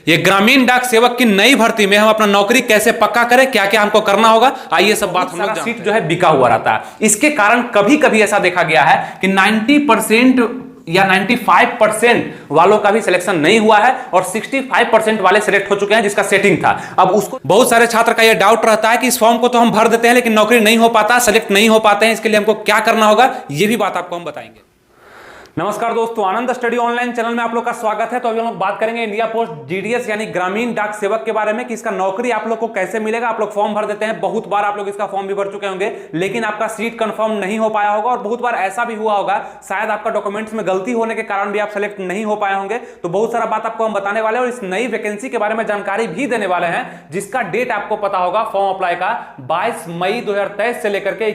ये ग्रामीण डाक सेवक की नई भर्ती में हम अपना नौकरी कैसे पक्का करें, क्या क्या हमको करना होगा, आइए सब बात हम लोग जानते हैं। सीट जो है बिका हुआ रहता है। इसके कारण कभी कभी ऐसा देखा गया है कि 90% या 95% वालों का भी सिलेक्शन नहीं हुआ है और 65% वाले सिलेक्ट हो चुके हैं जिसका सेटिंग था। अब उसको बहुत सारे छात्र का यह डाउट रहता है कि इस फॉर्म को तो हम भर देते हैं लेकिन नौकरी नहीं हो पाता, सेलेक्ट नहीं हो पाते हैं, इसके लिए हमको क्या करना होगा, यह भी बात आपको हम बताएंगे। नमस्कार दोस्तों, आनंद स्टडी ऑनलाइन चैनल में आप लोग का स्वागत है। तो अभी हम लोग बात करेंगे इंडिया पोस्ट जीडीएस यानी ग्रामीण डाक सेवक के बारे में कि इसका नौकरी आप लोग को कैसे मिलेगा। आप लोग फॉर्म भर देते हैं, बहुत बार आप लोग इसका फॉर्म भी भर चुके होंगे लेकिन आपका सीट कंफर्म नहीं हो पाया होगा और बहुत बार ऐसा भी हुआ होगा शायद आपका डॉक्यूमेंट्स में गलती होने के कारण भी आप सेलेक्ट नहीं हो पाए होंगे। तो बहुत सारा बात आपको हम बताने वाले हैं और इस नई वैकेंसी के बारे में जानकारी भी देने वाले हैं जिसका डेट आपको पता होगा फॉर्म अप्लाई का 22 मई 2023 से लेकर के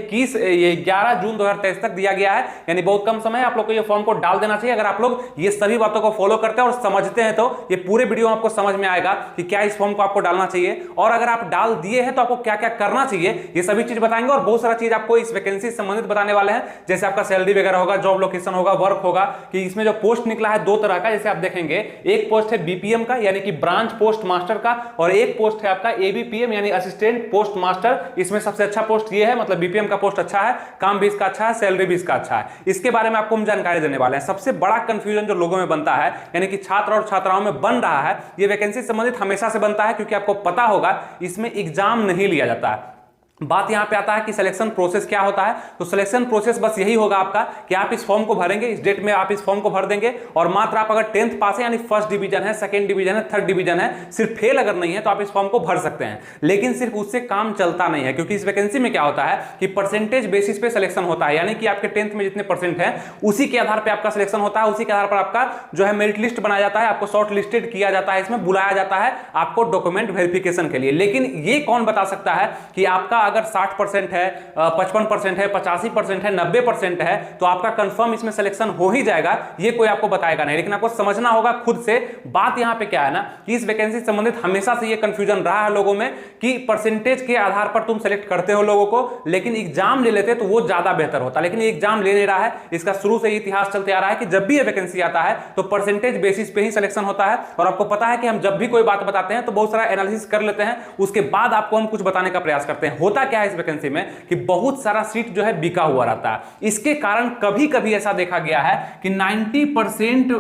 11 जून 2023 तक दिया गया है। यानी बहुत कम समय आप लोग को ये फॉर्म को डाल देना चाहिए। अगर आप लोग ये सभी बातों को फॉलो करते हैं और समझते हैं तो ये पूरे वीडियो में आपको समझ में आएगा कि क्या इस फॉर्म को आपको डालना चाहिए और अगर आप डाल दिए हैं तो आपको क्या क्या करना चाहिए, ये सभी चीज बताएंगे। और बहुत सारा चीज आपको इस वैकेंसी से संबंधित बताने वाले हैं, जैसे आपका सैलरी वगैरह होगा, जॉब लोकेशन होगा, वर्क होगा, कि इसमें जो पोस्ट निकला है दो तरह का। जैसे आप देखेंगे एक पोस्ट है बीपीएम का यानी कि ब्रांच पोस्ट मास्टर का और एक पोस्ट है आपका एबीपीएम यानी असिस्टेंट पोस्ट मास्टर। इसमें सबसे अच्छा पोस्ट ये है, मतलब बीपीएम का पोस्ट अच्छा है, काम भी इसका अच्छा है, सैलरी भी इसका अच्छा है। इसके बारे में आपको हम जानकारी देने वाले हैं। सबसे बड़ा कंफ्यूजन जो लोगों में बनता है यानी कि छात्र और छात्राओं में बन रहा है, ये वैकेंसी संबंधित हमेशा से बनता है क्योंकि आपको पता होगा इसमें एग्जाम नहीं लिया जाता है। बात यहां पे आता है कि सिलेक्शन प्रोसेस क्या होता है। तो सिलेक्शन प्रोसेस बस यही होगा आपका कि आप इस फॉर्म को भरेंगे, इस डेट में आप इस फॉर्म को भर देंगे और मात्र आप अगर 10th पास है यानी फर्स्ट डिवीजन है, सेकंड डिवीजन है, थर्ड डिवीजन है, सिर्फ फेल अगर नहीं है तो आप इस फॉर्म को भर सकते हैं। लेकिन सिर्फ उससे काम चलता नहीं है क्योंकि इस वैकेंसी में क्या होता है कि परसेंटेज बेसिस पे सिलेक्शन होता है। यानी कि आपके 10th में जितने परसेंट है उसी के आधार पर आपका सिलेक्शन होता है, उसी के आधार पर आपका जो है मेरिट लिस्ट बनाया जाता है, आपको शॉर्ट लिस्टेड किया जाता है, इसमें बुलाया जाता है आपको डॉक्यूमेंट वेरिफिकेशन के लिए। लेकिन ये कौन बता सकता है कि आपका अगर 60% है, 55% है, 85% है, 90% है तो आपका कंफर्म इसमें सिलेक्शन हो ही जाएगा, ये कोई आपको बताएगा नहीं। लेकिन आपको समझना होगा खुद से। बात यहां पे क्या है ना कि इस वैकेंसी से संबंधित हमेशा से ये कंफ्यूजन रहा है लोगों में कि परसेंटेज के आधार पर तुम सेलेक्ट करते हो लोगों को, लेकिन एग्जाम ले लेते तो वो ज्यादा बेहतर होता। लेकिन एग्जाम ले रहा है, इसका शुरू से इतिहास चलते आ रहा है कि जब भी ये वैकेंसी आता है तो परसेंटेज बेसिस पे ही सिलेक्शन होता है। और आपको पता है कि हम जब भी कोई बात बताते हैं तो बहुत सारा एनालिसिस कर लेते हैं, उसके बाद आपको हम कुछ बताने का प्रयास करते हैं। होता क्या है इस वैकेंसी में कि बहुत सारा सीट जो है बिका हुआ रहता है। इसके कारण कभी कभी ऐसा देखा गया है कि 90%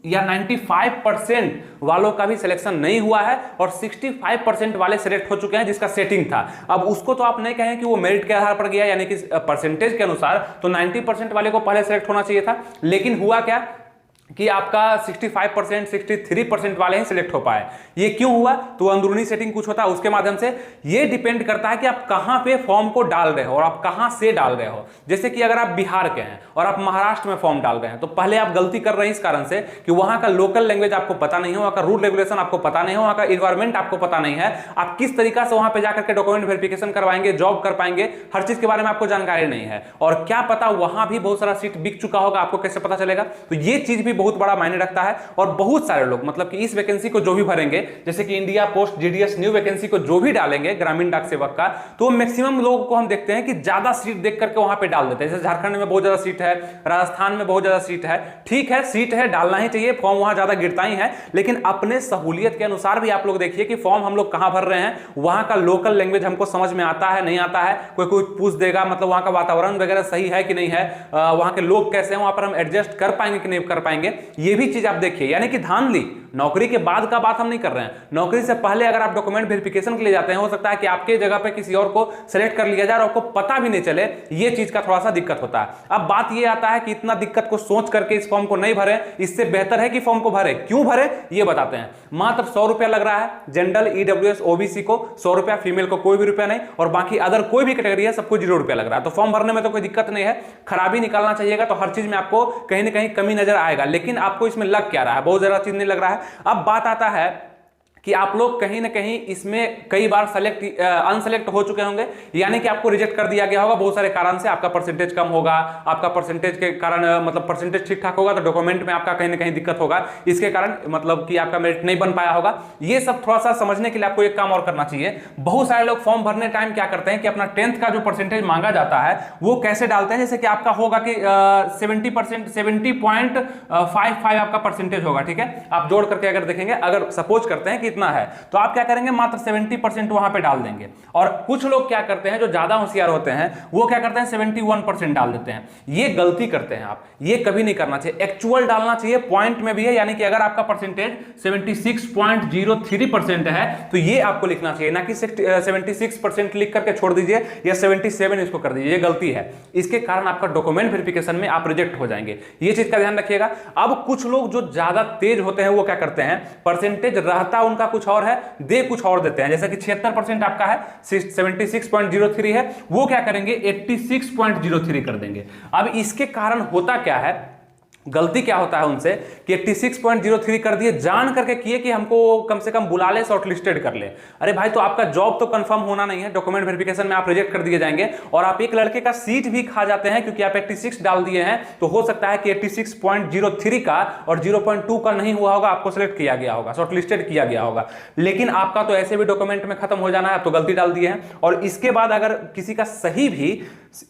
या 95% वालों का भी सिलेक्शन नहीं हुआ है और 65% वाले सिलेक्ट हो चुके हैं जिसका सेटिंग था। अब उसको तो आप नहीं कहें कि वो मेरिट के आधार पर गया यानी कि परसेंटेज के अनुसार, तो 90% वाले को पहले सिलेक्ट होना चाहिए था। लेकिन हुआ क्या कि आपका 65%, 63% वाले ही सिलेक्ट हो पाए। ये क्यों हुआ? तो अंदरूनी सेटिंग कुछ होता है, उसके माध्यम से ये डिपेंड करता है कि आप कहां पे फॉर्म को डाल रहे हो और आप कहां से डाल रहे हो। जैसे कि अगर आप बिहार के हैं और आप महाराष्ट्र में फॉर्म डाल रहे हैं तो पहले आप गलती कर रहे हैं इस कारण से कि वहां का लोकल लैंग्वेज आपको पता नहीं है, वहां का रूल रेगुलेशन आपको पता नहीं है, वहां का इन्वायरमेंट आपको पता नहीं है, आप किस तरीका से वहां पर जाकर के डॉक्यूमेंट वेरिफिकेशन करवाएंगे, जॉब कर पाएंगे, हर चीज के बारे में आपको जानकारी नहीं है। और क्या पता वहां भी बहुत सारा सीट बिक चुका होगा, आपको कैसे पता चलेगा? तो ये चीज भी बहुत बड़ा मायने रखता है। और बहुत सारे लोग मतलब कि इस वैकेंसी को जो भी भरेंगे, जैसे कि India post GDS new vacancy को जो भी डालेंगे ग्रामीण डाक सेवक का, तो मैक्सिमम लोगों को हम देखते हैं कि ज्यादा सीट देख करके वहां पे डाल देते हैं। जैसे झारखंड में बहुत ज्यादा सीट है, राजस्थान में बहुत ज्यादा सीट है, ठीक है सीट है, डालना ही चाहिए, फॉर्म वहां ज्यादा गिरता ही है। लेकिन अपने सहूलियत के अनुसार भी आप लोग देखिए कि फॉर्म हम लोग कहां भर रहे हैं, वहां का लोकल लैंग्वेज हमको समझ में आता है नहीं आता है, कोई कोई पूछ देगा, मतलब वहां का वातावरण वगैरह सही है कि नहीं है, वहां के लोग कैसे हैं, वहां पर हम एडजस्ट कर पाएंगे कि नहीं कर पाएंगे, ये भी चीज आप देखिए। यानी कि धांधली नौकरी के बाद का बात हम नहीं कर रहे हैं, नौकरी से पहले अगर आप डॉक्यूमेंट वेरिफिकेशन के लिए जाते हैं, हो सकता है कि आपके जगह पे किसी और को सेलेक्ट कर लिया जाए और आपको पता भी नहीं चले, ये चीज का थोड़ा सा दिक्कत होता है। अब बात ये आता है कि इतना दिक्कत को सोच करके इस फॉर्म को नहीं भरे, इससे बेहतर है कि फॉर्म को भरे। क्यों भरे ये बताते हैं। मात्र 100 रुपया लग रहा है, जनरल, ईडब्ल्यूएस, ओबीसी को 100 रुपया, फीमेल को कोई भी रुपया नहीं, और बाकी अदर कोई भी कैटेगरी है सबको 0 रुपया लग रहा है। तो फॉर्म भरने में तो कोई दिक्कत नहीं है, खराबी निकालना चाहिएगा तो हर चीज में आपको कहीं ना कहीं कमी नजर आएगा। लेकिन आपको इसमें लग क्या रहा है, बहुत ज्यादा चीज नहीं लग रहा है। अब बात आता है कि आप लोग कहीं ना कहीं इसमें कई बार अनसेलेक्ट हो चुके होंगे, यानी कि आपको रिजेक्ट कर दिया गया होगा बहुत सारे कारण से, आपका परसेंटेज कम होगा, आपका परसेंटेज के कारण मतलब परसेंटेज ठीक ठाक होगा तो डॉक्यूमेंट में आपका कहीं ना कहीं दिक्कत होगा, इसके कारण मतलब कि आपका मेरिट नहीं बन पाया होगा। ये सब थोड़ा सा समझने के लिए आपको एक काम और करना चाहिए। बहुत सारे लोग फॉर्म भरने टाइम क्या करते हैं कि अपना 10th का जो परसेंटेज मांगा जाता है वो कैसे डालते हैं, जैसे कि आपका होगा कि 70%, 70.55 आपका परसेंटेज होगा, ठीक है। आप जोड़ करके अगर देखेंगे, अगर सपोज करते हैं कि इतना है, तो आप क्या करेंगे, मात्र 70% वहां पे डाल देंगे। और कुछ लोग क्या करते हैं, जो ज्यादा होशियार होते हैं, वो क्या करते हैं 71% डाल देते हैं। ये गलती करते हैं आप, ये कभी नहीं करना चाहिए। एक्चुअल डालना चाहिए, पॉइंट में भी है, यानी कि अगर आपका परसेंटेज 76.03% है तो ये आपको लिखना चाहिए, ना कि 76% लिख करके छोड़ दीजिए या 77 इसको कर दीजिए, ये गलती है। इसके कारण आपका डॉक्यूमेंट वेरिफिकेशन में आप रिजेक्ट हो जाएंगे, ये चीज का ध्यान रखिएगा। अब कुछ लोग जो ज्यादा तेज होते हैं वो क्या करते हैं, परसेंटेज रहता उनका कुछ और है, दे कुछ और देते हैं। जैसा कि 76% आपका है, 76.03 है, वो क्या करेंगे 86.03 कर देंगे। अब इसके कारण होता क्या है, गलती क्या होता है उनसे कि 86.03 कर दिए, जान करके किए कि हमको कम से कम बुला ले, शॉर्टलिस्टेड कर ले। अरे भाई, तो आपका जॉब तो कंफर्म होना नहीं है, डॉक्यूमेंट वेरिफिकेशन में आप रिजेक्ट कर दिए जाएंगे और आप एक लड़के का सीट भी खा जाते हैं क्योंकि आप 86 डाल दिए हैं। तो हो सकता है कि 86.03 का और 0.2 का नहीं हुआ होगा, आपको सिलेक्ट किया गया होगा, शॉर्टलिस्टेड किया गया होगा, लेकिन आपका तो ऐसे भी डॉक्यूमेंट में खत्म हो जाना है, आप तो गलती डाल दिए हैं। और इसके बाद अगर किसी का सही भी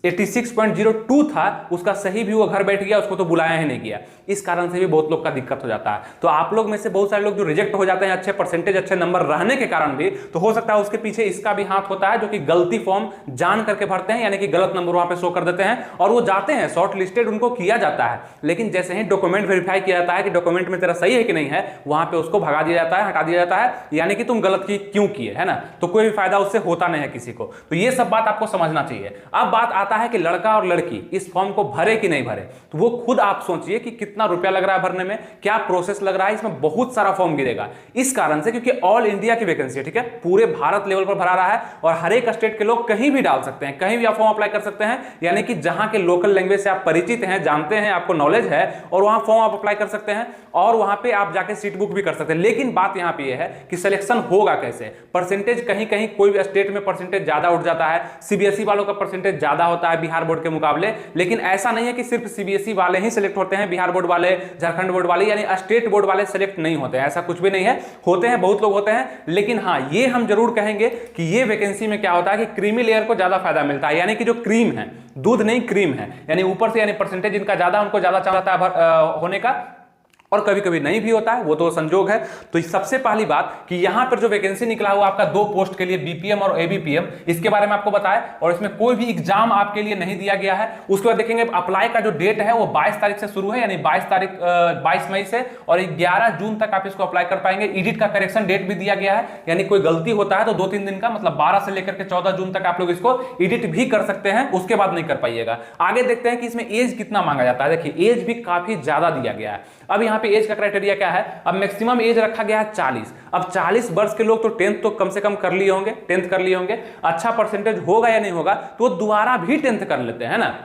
86.02 था, उसका सही भी वो घर बैठ गया, उसको तो बुलाया ही नहीं गया, इस कारण से भी बहुत लोग का दिक्कत हो जाता है। तो आप लोग में से बहुत सारे लोग जो रिजेक्ट हो जाते हैं अच्छे परसेंटेज, अच्छे नंबर रहने के कारण भी, तो हो सकता है उसके पीछे इसका भी हाथ होता है, जो कि गलती फॉर्म जान करके भरते हैं, यानी कि गलत नंबर वहां पे शो कर देते हैं और वो जाते हैं, शॉर्ट लिस्टेड उनको किया जाता है, लेकिन जैसे ही डॉक्यूमेंट वेरीफाई किया जाता है कि डॉक्यूमेंट में तेरा सही है कि नहीं है, वहां पे उसको भगा दिया जाता है, हटा दिया जाता है, यानी कि तुम गलत क्यों किए, है ना। तो कोई भी फायदा उससे होता नहीं है किसी को। तो ये सब बात आपको समझना चाहिए। अब बात आता है कि लड़का और लड़की इस फॉर्म को भरे कि नहीं भरे, तो वो खुद आप सोचिए कि कितना रुपया लग रहा है भरने में, क्या प्रोसेस लग रहा है, इसमें बहुत सारा फॉर्म गिरेगा। इस कारण से, क्योंकि ऑल इंडिया की वैकेंसी है, ठीक है, पूरे भारत लेवल पर भरा रहा है और हर एक स्टेट के लोग कहीं भी डाल सकते हैं, कहीं भी आप फॉर्म अप्लाई कर सकते हैं, यानी कि जहां के लोकल लैंग्वेज से आप परिचित हैं, जानते हैं, आपको नॉलेज है, और वहां फॉर्म आप अप्लाई कर सकते हैं और वहां पे आप जाके सीट बुक भी कर सकते हैं। लेकिन बात यहां पे यह है कि सिलेक्शन होगा कैसे। परसेंटेज कहीं कहीं कोई भी स्टेट में परसेंटेज ज्यादा उठ जाता है, सीबीएसई वालों का परसेंटेज ज्यादा होता है बिहार बोर्ड के मुकाबले, लेकिन ऐसा नहीं है कि सिर्फ सीबीएसई वाले ही सिलेक्ट होते हैं, बिहार बोर्ड वाले, झारखंड बोर्ड वाले, यानी स्टेट बोर्ड वाले सिलेक्ट नहीं होते हैं, ऐसा कुछ भी नहीं है, होते हैं, बहुत लोग होते हैं। लेकिन हाँ, ये हम जरूर कहेंगे कि ये वैकेंसी में क्या होता है कि क्रीमी लेयर को ज्यादा फायदा मिलता है, यानी कि जो क्रीम है, दूध नहीं क्रीम है, यानी ऊपर से, यानी परसेंटेज इनका ज्यादा, उनको ज्यादा चाहता है होने का, और कभी कभी नहीं भी होता है, वो तो संजोग है। तो सबसे पहली बात कि यहां पर जो वैकेंसी निकला हुआ आपका 2 पोस्ट के लिए, बीपीएम और एबीपीएम, इसके बारे में आपको बताया, और इसमें कोई भी एग्जाम आपके लिए नहीं दिया गया है। उसके बाद देखेंगे अप्लाई का जो डेट है वो 22 तारीख से शुरू है, यानी 22 मई से, और 11 जून तक आप इसको अप्लाई कर पाएंगे। एडिट का करेक्शन डेट भी दिया गया है, यानी कोई गलती होता है तो 2-3 दिन का, मतलब 12 से लेकर के 14 जून तक आप लोग इसको एडिट भी कर सकते हैं, उसके बाद नहीं कर पाइएगा। आगे देखते हैं कि इसमें एज कितना मांगा जाता है। देखिए, एज भी काफी ज्यादा दिया गया है। अब यहाँ पे एज का क्राइटेरिया क्या है, अब मैक्सिमम एज रखा गया है 40। अब 40 वर्ष के लोग तो 10th तो कम से कम कर लिए होंगे, 10th कर लिए होंगे, अच्छा परसेंटेज होगा या नहीं होगा, तो दोबारा भी 10th कर लेते हैं ना।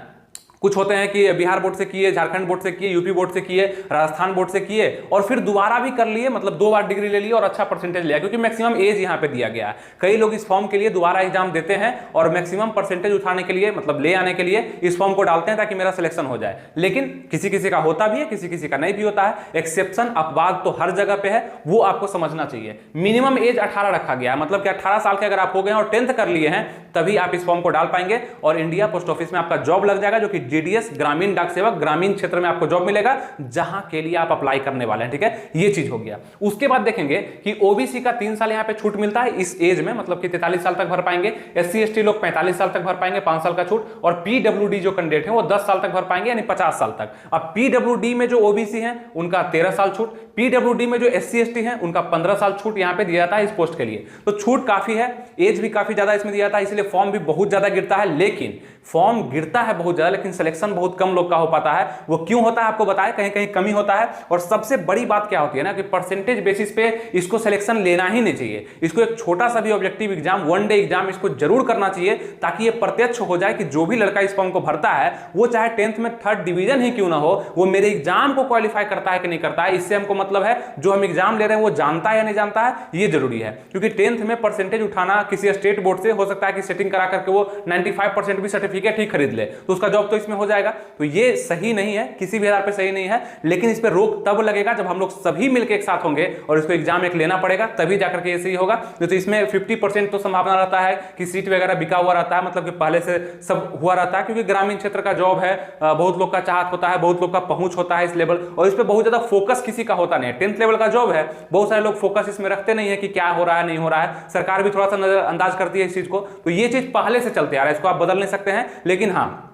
कुछ होते हैं कि बिहार बोर्ड से किए, झारखंड बोर्ड से किए, यूपी बोर्ड से किए, राजस्थान बोर्ड से किए, और फिर दोबारा भी कर लिए, मतलब 2 बार डिग्री ले ली और अच्छा परसेंटेज लिया, क्योंकि मैक्सिमम एज यहां पे दिया गया है। कई लोग इस फॉर्म के लिए दोबारा एग्जाम देते हैं और मैक्सिमम परसेंटेज उठाने के लिए, मतलब ले आने के लिए इस फॉर्म को डालते हैं ताकि मेरा सिलेक्शन हो जाए। लेकिन किसी किसी का होता भी है, किसी किसी का नहीं भी होता है। एक्सेप्शन, अपवाद तो हर जगह पे है, वो आपको समझना चाहिए। मिनिमम एज 18 रखा गया, मतलब कि 18 साल के अगर आप हो गए और 10th कर लिए हैं, तभी आप इस फॉर्म को डाल पाएंगे और इंडिया पोस्ट ऑफिस में आपका जॉब लग जाएगा, जो कि जीडीएस, ग्रामीण डाक सेवक, ग्रामीण क्षेत्र में आपको जॉब मिलेगा, जहां के लिए आप अप्लाई करने वाले हैं, ठीक है। ये चीज हो गया। उसके बाद देखेंगे कि ओबीसी का 3 साल यहां पे छूट मिलता है इस एज में, मतलब कि 43 साल तक भर पाएंगे। एससी एसटी लोग 45 साल तक भर पाएंगे, 5 साल का छूट, और पीडब्ल्यूडी जो कैंडिडेट है वो 10 साल तक भर पाएंगे, यानी 50 साल तक। अब पीडब्ल्यूडी में जो ओबीसी है उनका 13 साल छूट, पीडब्ल्यूडी में जो एससी एसटी है उनका 15 साल छूट यहां पे दिया जाता है इस पोस्ट के लिए। तो छूट काफी है, एज भी काफी ज्यादा इसमें दिया जाता है, इसलिए फॉर्म भी बहुत ज्यादा गिरता है। लेकिन फॉर्म गिरता है बहुत ज्यादा, लेकिन सिलेक्शन बहुत कम लोग का हो पाता है। वो क्यों होता है आपको बताया, कहीं कहीं कमी होता है। और सबसे बड़ी बात क्या होती है ना कि परसेंटेज बेसिस पे इसको सिलेक्शन लेना ही नहीं चाहिए। इसको एक छोटा सा भी objective exam, one day exam इसको जरूर करना चाहिए, ताकि ये प्रत्यक्ष हो जाए कि जो भी लड़का इस फॉर्म को भरता है वो चाहे 10th में 3rd डिवीजन ही क्यों ना हो, वो मेरे एग्जाम को क्वालिफाई करता है कि नहीं करता है। इससे हमको मतलब है जो हम एग्जाम ले रहे हैं वो जानता है या नहीं जानता है, ये जरूरी है। क्योंकि 10th में परसेंटेज उठाना किसी स्टेट बोर्ड से हो सकता है कि सेटिंग करा करके वो 95% भी सर्टिफिकेट ही खरीद ले, तो उसका जॉब तो इसमें हो जाएगा। तो ये सही नहीं है, किसी भी आधार पर सही नहीं है। लेकिन इस पर रोक तब लगेगा जब हम लोग सभी मिलकर एक साथ होंगे और इसको एग्जाम एक लेना पड़ेगा, तभी जाकर के ये सही होगा। तो इसमें 50% तो संभावना रहता है कि सीट वगैरह बिका हुआ रहता है, मतलब कि पहले से सब हुआ रहता है। क्योंकि ग्रामीण क्षेत्र का जॉब है, बहुत लोग का चाहत होता है, बहुत लोग का पहुंच होता है इस लेवल, और इस पे बहुत ज्यादा फोकस किसी का होता नहीं है। 10th लेवल का जॉब है, बहुत सारे लोग फोकस इसमें रखते नहीं है कि क्या हो रहा है नहीं हो रहा है। सरकार भी थोड़ा सा नजरअंदाज करती है इस चीज को। तो ये चीज पहले से चलते आ रहा है, इसको आप बदल नहीं सकते हैं। लेकिन हाँ,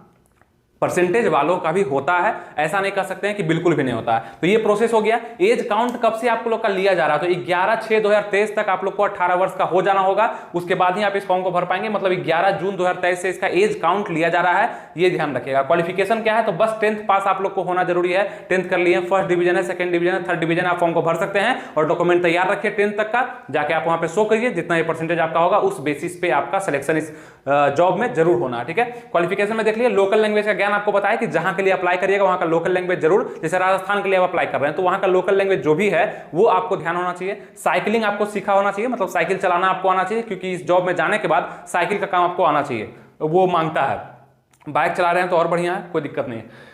परसेंटेज वालों का भी होता है, ऐसा नहीं कह सकते हैं कि बिल्कुल भी नहीं होता है। तो ये प्रोसेस हो गया। एज काउंट कब से आप लोग का लिया जा रहा है, तो 11/6/2023 तक आप लोग को 18 वर्ष का हो जाना होगा, उसके बाद ही आप इस फॉर्म को भर पाएंगे। मतलब 11 जून 2023 से इसका एज काउंट लिया जा रहा है, ये ध्यान रखिएगा। क्वालिफिकेशन क्या है, तो बस 10th पास आप लोग को होना जरूरी है। 10th कर लिए, 1st डिवीजन है, 2nd डिवीजन है, 3rd डिवीजन, आप फॉर्म को भर सकते हैं। और डॉक्यूमेंट तैयार रखिए 10th तक का, जाके आप वहां पे शो करिए, जितना ये परसेंटेज आपका होगा उस बेसिस पे आपका सिलेक्शन इस जॉब में जरूर होना है। ठीक है, क्वालिफिकेशन में देख लिया। लोकल लैंग्वेज का ज्ञान आपको बताया कि जहां के लिए अप्लाई करिएगा वहां का लोकल लैंग्वेज जरूर, जैसे राजस्थान के लिए आप अप्लाई कर रहे हैं तो वहां का लोकल लैंग्वेज जो भी है वो आपको ध्यान होना चाहिए। साइकिलिंग आपको सीखा होना चाहिए, मतलब साइकिल चलाना आपको आना चाहिए, क्योंकि इस जॉब में जाने के बाद साइकिल का काम आपको आना चाहिए, वो मांगता है। बाइक चला रहे हैं तो और बढ़िया है, कोई दिक्कत नहीं है।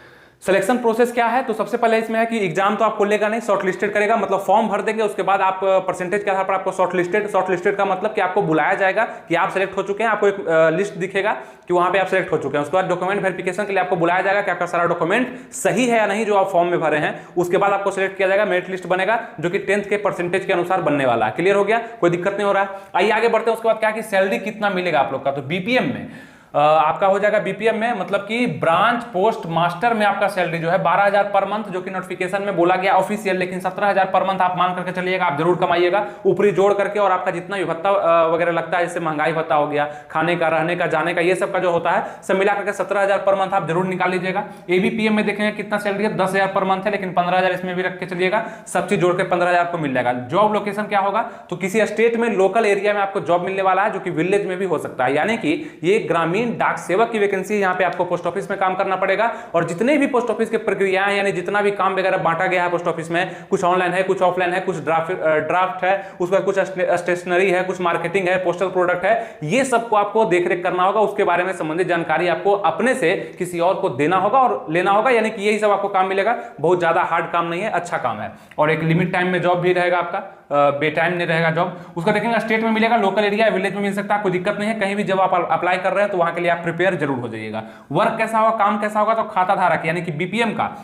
सिलेक्शन प्रोसेस क्या है, तो सबसे पहले इसमें है कि एग्जाम तो आपको लेगा नहीं, शॉर्टलिस्टेड करेगा। मतलब फॉर्म भर देंगे, उसके बाद आप परसेंटेज के आधार पर आपको शॉर्टलिस्टेड का मतलब कि आपको बुलाया जाएगा कि आप सिलेक्ट हो चुके हैं। आपको एक लिस्ट दिखेगा कि वहां पे आप सिलेक्ट हो चुके हैं। उसके बाद डॉक्यूमेंट वेरिफिकेशन के लिए आपको बुलाया जाएगा कि आपका सारा डॉक्यूमेंट सही है या नहीं जो आप फॉर्म में भरे हैं। उसके बाद आपको सिलेक्ट किया जाएगा, मेरिट लिस्ट बनेगा जो कि 10th के परसेंटेज के अनुसार बनने वाला है। क्लियर हो गया, कोई दिक्कत नहीं हो रहा है। आइए आगे बढ़ते हैं। उसके बाद क्या कि सैलरी कितना मिलेगा आप लोग का, तो बीपीएम में आपका हो जाएगा। बीपीएम में मतलब कि ब्रांच पोस्ट मास्टर में आपका सैलरी जो है 12,000 पर मंथ, जो कि नोटिफिकेशन में बोला गया ऑफिशियल, लेकिन 17,000 पर मंथ आप मान करके चलिएगा, आप जरूर कमाइएगा ऊपरी जोड़ करके। और आपका जितना भी भत्ता वगैरह लगता है, जैसे महंगाई भत्ता हो गया, खाने का, रहने का, जाने का, ये सब का जो होता है सब मिला करके 17,000 पर मंथ आप जरूर निकाल लीजिएगा। एबीपीएम में देखेंगे कितना सैलरी है, 10,000 पर मंथ है, लेकिन 15,000 इसमें भी रख के चलिएगा, सब चीज जोड़ के 15,000 को मिल जाएगा। जॉब लोकेशन क्या होगा, तो किसी स्टेट में लोकल एरिया में आपको जॉब मिलने वाला है, जो कि विलेज में भी हो सकता है। यानी कि ये ग्रामीण डाक सेवक की वैकेंसी, यहां पे आपको पोस्ट ऑफिस में काम करना पड़ेगा। और जितने भी पोस्ट ऑफिस के प्रक्रियाएं, यानी जितना भी काम वगैरह बांटा गया है पोस्ट ऑफिस में, कुछ ऑनलाइन है, कुछ ऑफलाइन है, कुछ ड्राफ्ट है, उसके बाद कुछ स्टेशनरी है, कुछ मार्केटिंग है, पोस्टल प्रोडक्ट है, ये सबको आपको देखरेख करना होगा। उसके बारे में संबंधित जानकारी आपको अपने से किसी और को देना होगा और लेना होगा। यानी कि यही सब आपको काम मिलेगा। बहुत ज्यादा हार्ड काम नहीं है, अच्छा काम है। और एक लिमिट टाइम में जॉब भी रहेगा आपका, बे टाइम नहीं रहेगा जॉब। उसका देखेंगे स्टेट में मिलेगा, लोकल एरिया, विलेज में मिल सकता है, कोई दिक्कत नहीं है। कहीं भी जब आप अप्लाई कर रहे हैं तो वहां के लिए आप प्रिपेयर जरूर हो जाइएगा। वर्क कैसा होगा, काम कैसा होगा, तो खाता धारक यानी कि बीपीएम का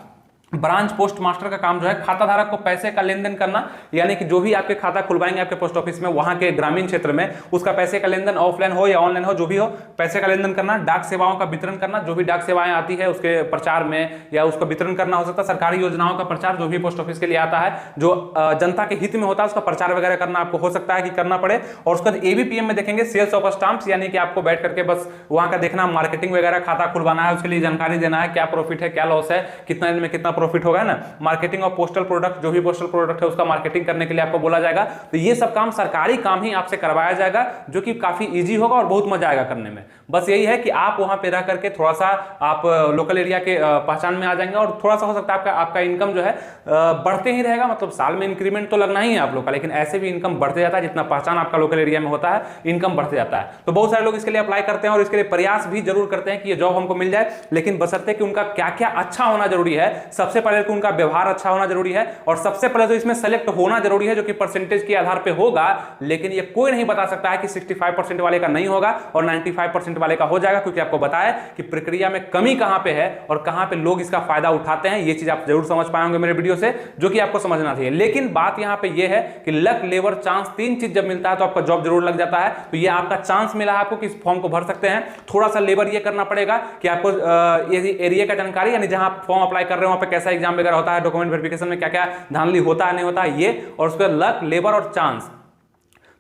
ब्रांच पोस्ट मास्टर का काम जो है खाता धारक को पैसे का लेन देन करना, यानी कि जो भी आपके खाता खुलवाएंगे आपके पोस्ट ऑफिस में वहां के ग्रामीण क्षेत्र में, उसका पैसे का लेन देन ऑफलाइन हो या ऑनलाइन हो, जो भी हो, पैसे का लेन देन करना। डाक सेवाओं का वितरण करना, जो भी डाक सेवाएं आती है उसके प्रचार में या उसका वितरण करना हो सकता है। सरकारी योजनाओं का प्रचार जो भी पोस्ट ऑफिस के लिए आता है, जो जनता के हित में होता है, उसका प्रचार वगैरह करना आपको हो सकता है कि करना पड़े। और उसके बाद एबीपीएम में देखेंगे सेल्स ऑफ स्टाम्प्स, यानी कि आपको बैठ करके बस वहां का देखना, मार्केटिंग वगैरह खाता खुलवाना है, उसके लिए जानकारी देना है, क्या प्रॉफिट है, क्या लॉस है, कितना दिन में कितना प्रॉफिट होगा ना। मार्केटिंग ऑफ पोस्टल प्रोडक्ट, जो भी पोस्टल प्रोडक्ट है उसका मार्केटिंग करने के लिए आपको बोला जाएगा। तो ये सब काम सरकारी काम ही आपसे करवाया जाएगा, जो कि काफी इजी होगा और बहुत मजा आएगा करने में। बस यही है कि आप वहां पे रह करके थोड़ा सा आप लोकल एरिया के पहचान में आ जाएंगे और थोड़ा सा हो सकता है आपका इनकम जो है बढ़ते ही रहेगा। मतलब साल में इंक्रीमेंट तो लगना ही है आप लोग का, लेकिन ऐसे भी इनकम बढ़ते जाता है, जितना पहचान आपका लोकल एरिया में होता है इनकम बढ़ते जाता है। तो बहुत सारे लोग इसके लिए अप्लाई करते हैं और इसके लिए प्रयास भी जरूर करते हैं कि ये जॉब हमको मिल जाए, लेकिन बशर्ते कि उनका क्या क्या अच्छा होना जरूरी है। सबसे पहले कि उनका व्यवहार अच्छा होना जरूरी है, और सबसे पहले तो इसमें सेलेक्ट होना जरूरी है, जो कि परसेंटेज के आधार पे होगा। लेकिन ये कोई नहीं बता सकता है कि 65% वाले का नहीं होगा और 95% वाले का हो जाएगा, क्योंकि आपको बताया कि प्रक्रिया में कमी कहां पे है और कहां पे लोग इसका फायदा उठाते हैं। ये चीज आप जरूर समझ पाएंगे मेरे वीडियो से, जो कि आपको समझना चाहिए। लेकिन बात यहां पे ये है कि लक, लेबर, चांस, तीन चीज जब मिलता है तो आपका जॉब जरूर लग जाता है। तो ये आपका चांस मिला है आपको कि इस फॉर्म को भर सकते हैं। थोड़ा सा लेबर ये करना पड़ेगा कि आपको एरिया का जानकारी, यानी जहां आप फॉर्म अप्लाई कर रहे हो वहां पे कैसा एग्जाम वगैरह होता है, डॉक्यूमेंट वेरिफिकेशन में क्या क्या धांधली होता है नहीं होता है, ये, और उसके लक, लेबर और चांस।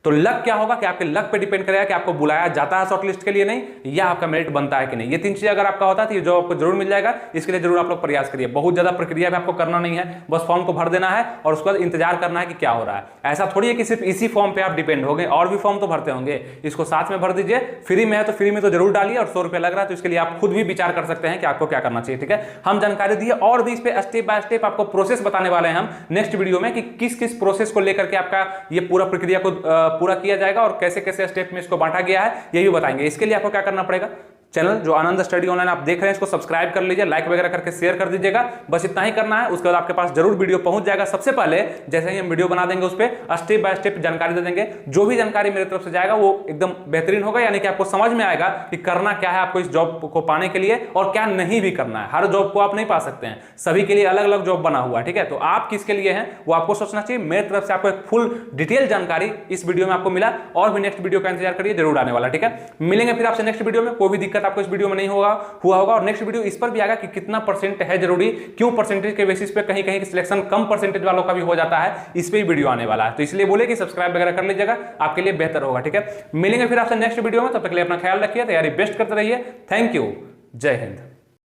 तो लक क्या होगा कि आपके लक पे डिपेंड करेगा कि आपको बुलाया जाता है शॉर्टलिस्ट के लिए नहीं, या आपका मेरिट बनता है कि नहीं। ये 3 चीजें अगर आपका होता है तो ये जॉब आपको जरूर मिल जाएगा। इसके लिए जरूर आप लोग प्रयास करिए। बहुत ज्यादा प्रक्रिया भी आपको करना नहीं है, बस फॉर्म को भर देना है और उसके बाद इंतजार करना है कि क्या हो रहा है। ऐसा थोड़ी है कि सिर्फ इसी फॉर्म पे आप डिपेंड होंगे, और भी फॉर्म तो भरते होंगे, इसको साथ में भर दीजिए। फ्री में है तो फ्री में तो जरूर डालिए, और 100 रुपया लग रहा है तो इसके लिए आप खुद भी विचार कर सकते हैं कि आपको क्या करना चाहिए। ठीक है, हम जानकारी दिए और भी इस पे स्टेप बाय स्टेप आपको प्रोसेस बताने वाले हैं हम नेक्स्ट वीडियो में कि किस किस प्रोसेस को लेकर के आपका ये पूरा प्रक्रिया को पूरा किया जाएगा और कैसे कैसे स्टेप में इसको बांटा गया है, ये भी बताएंगे। इसके लिए आपको क्या करना पड़ेगा, चैनल जो आनंद स्टडी ऑनलाइन आप देख रहे हैं इसको सब्सक्राइब कर लीजिए, लाइक वगैरह करके शेयर कर दीजिएगा। बस इतना ही करना है, उसके बाद आपके पास जरूर वीडियो पहुंच जाएगा। सबसे पहले जैसे ही हम वीडियो बना देंगे उस पर स्टेप बाय स्टेप जानकारी दे देंगे। जो भी जानकारी मेरी तरफ से जाएगा वो एकदम बेहतरीन होगा, यानी कि आपको समझ में आएगा कि करना क्या है आपको इस जॉब को पाने के लिए और क्या नहीं भी करना है। हर जॉब को आप नहीं पा सकते हैं, सभी के लिए अलग अलग जॉब बना हुआ है। ठीक है, तो आप किसके लिए हैं वो आपको सोचना चाहिए। मेरी तरफ से आपको एक फुल डिटेल जानकारी इस वीडियो में आपको मिला, और भी नेक्स्ट वीडियो का इंतजार करिए, जरूर आने वाला। ठीक है, मिलेंगे फिर आपसे नेक्स्ट वीडियो में। कोई भी दिक्कत आपको इस वीडियो में नहीं हुआ होगा, और नेक्स्ट वीडियो इस पर भी आएगा कि कितना परसेंट है जरूरी, क्यों परसेंटेज के बेसिस पे कहीं कहीं सिलेक्शन कम परसेंटेज वालों का भी हो जाता है, इस पे ही वीडियो आने वाला है। तो इसलिए बोले कि सब्सक्राइब वगैरह कर लीजिएगा, आपके लिए बेहतर होगा। ठीक है, मिलेंगे फिर आपसे नेक्स्ट वीडियो में, तब तक के लिए अपना ख्याल रखिए, तैयारी बेस्ट करते रहिए। थैंक यू, जय हिंद।